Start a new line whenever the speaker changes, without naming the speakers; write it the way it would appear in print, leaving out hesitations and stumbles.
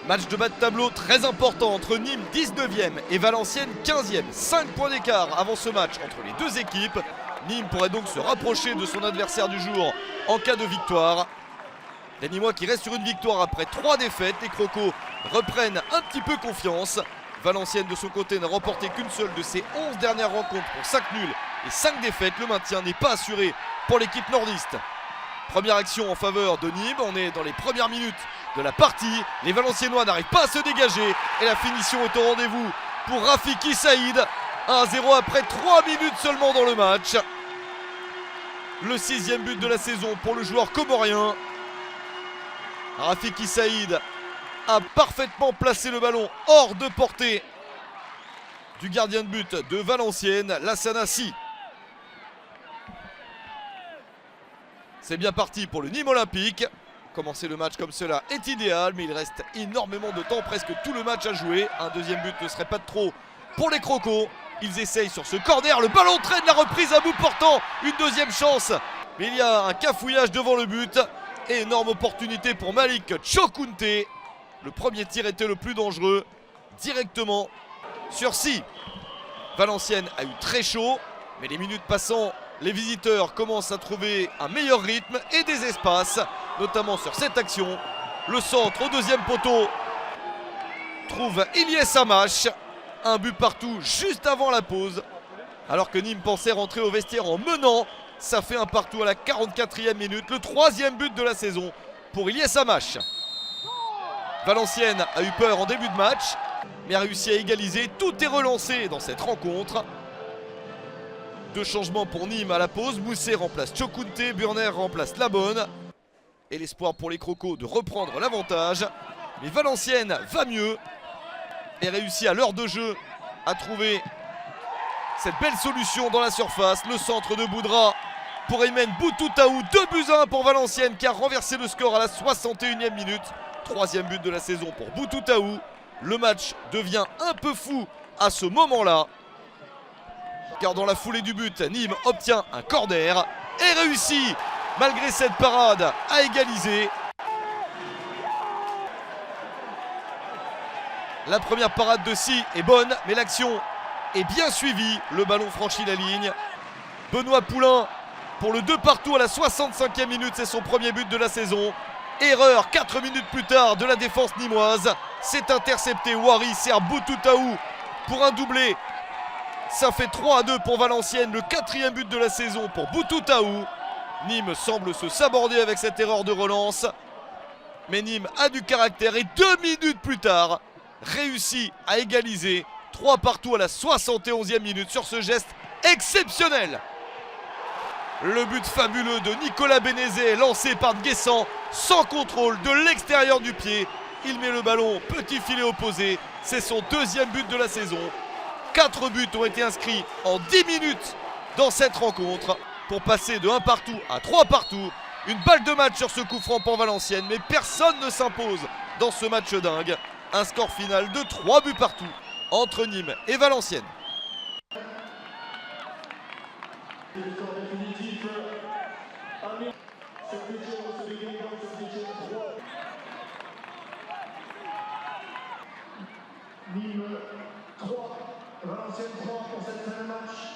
Match de bas de tableau très important entre Nîmes 19e et Valenciennes 15e. 5 points d'écart avant ce match entre les deux équipes. Nîmes pourrait donc se rapprocher de son adversaire du jour en cas de victoire. Les Nîmois qui restent sur une victoire après 3 défaites. Les Crocos reprennent un petit peu confiance. Valenciennes de son côté n'a remporté qu'une seule de ses 11 dernières rencontres pour 5 nuls et 5 défaites. Le maintien n'est pas assuré pour l'équipe nordiste. Première action en faveur de Nîmes, on est dans les premières minutes de la partie. Les Valenciennois n'arrivent pas à se dégager et la finition est au rendez-vous pour Rafiki Saïd. 1-0 après 3 minutes seulement dans le match. Le 6e but de la saison pour le joueur comorien. Rafiki Saïd a parfaitement placé le ballon hors de portée du gardien de but de Valenciennes, Lassana Sy. C'est bien parti pour le Nîmes Olympique. Commencer le match comme cela est idéal, mais il reste énormément de temps, presque tout le match à jouer. Un deuxième but ne serait pas de trop pour les Crocos. Ils essayent sur ce corner, le ballon traîne, la reprise à bout portant, une deuxième chance. Mais il y a un cafouillage devant le but. Et énorme opportunité pour Malik Chokounté. Le premier tir était le plus dangereux, directement sur Sy. Valenciennes a eu très chaud, mais les minutes passant, les visiteurs commencent à trouver un meilleur rythme et des espaces, notamment sur cette action. Le centre au deuxième poteau trouve Ilyes Amash. Un but partout juste avant la pause. Alors que Nîmes pensait rentrer au vestiaire en menant, ça fait un partout à la 44e minute. Le 3e but de la saison pour Ilyes Amash. Valenciennes a eu peur en début de match, mais a réussi à égaliser. Tout est relancé dans cette rencontre. Deux changements pour Nîmes à la pause. Moussé remplace Chokounté, Burner remplace Labonne. Et l'espoir pour les Crocos de reprendre l'avantage. Mais Valenciennes va mieux et réussit à l'heure de jeu à trouver cette belle solution dans la surface. Le centre de Boudra pour Aymen Boutoutaou. 2-1 pour Valenciennes qui a renversé le score à la 61e minute. 3e but de la saison pour Boutoutaou. Le match devient un peu fou à ce moment-là, car dans la foulée du but, Nîmes obtient un corner et réussit, malgré cette parade, à égaliser. La première parade de Sy est bonne, mais l'action est bien suivie. Le ballon franchit la ligne. Benoît Poulain pour le 2-2 à la 65e minute, c'est son premier but de la saison. Erreur 4 minutes plus tard de la défense nîmoise. C'est intercepté. Wari sert Boutoutaou pour un doublé. Ça fait 3-2 pour Valenciennes, le 4e but de la saison pour Boutoutaou. Nîmes semble se saborder avec cette erreur de relance. Mais Nîmes a du caractère et 2 minutes plus tard, réussit à égaliser. 3-3 à la 71e minute sur ce geste exceptionnel. Le but fabuleux de Nicolas Bénézet, lancé par Nguessan, sans contrôle, de l'extérieur du pied. Il met le ballon, petit filet opposé. C'est son 2e but de la saison. 4 buts ont été inscrits en 10 minutes dans cette rencontre pour passer de 1-1 à 3-3. Une balle de match sur ce coup franc pour Valenciennes, mais personne ne s'impose dans ce match dingue. Un score final de 3 buts partout entre Nîmes et Valenciennes.
Nîmes 3, Valenciennes 3 pour cette fin de match.